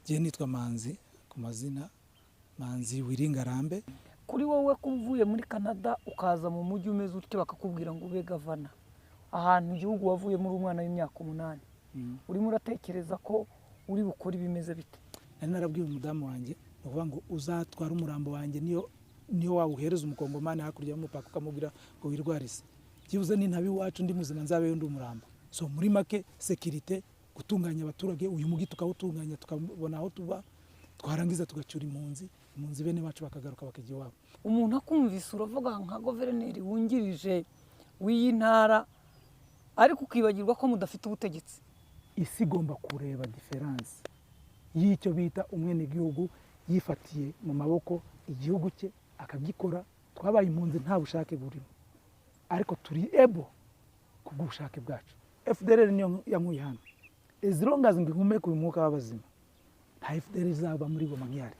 Je nitwa Manzi ku mazina Manzi Wiringarambe. Kuri wowe kuvuye muri Canada ukaza mu mujyi umeze utyo bakakubwira ngo ube gavana ahantu igihugu wavuye muri umwana w'imyaka 8 urimo uratekereza ko uri bukora ibimeze bite? Nari narabwiye umudamu wanjye uvuga ngo uzatwara umurambo wanjye niyo wawuhereza umukongomani hakurya y'umupaka ukamubwira ngo wirwarise. Byibuze ni ntabi wacu ndi muzima nzabeyo ndi umurambo. So muri make security gutunganya abaturage uyu mugi tukawutunganya tukabona aho tuba twarangiza tugacura impunzi bene bacu bakagaruka bakajya iwabo. Umuntu akumvise uravuga nka guverineri wungirije w'iyi ntara ariko ukibagirwa ko mudafite ubutegetsi. Isi igomba kureba difference y'icyo bita umwene gihugu yifatiye mu maboko igihugu cye akagikora. Twabaye impunzi nta bushake burimo ariko turi able kugushake bwacu. FDLR niyo yankuye hano as long as ngihumeka uyu mwuka w'abazima nta FDLR izaba muri Goma nk'iyari.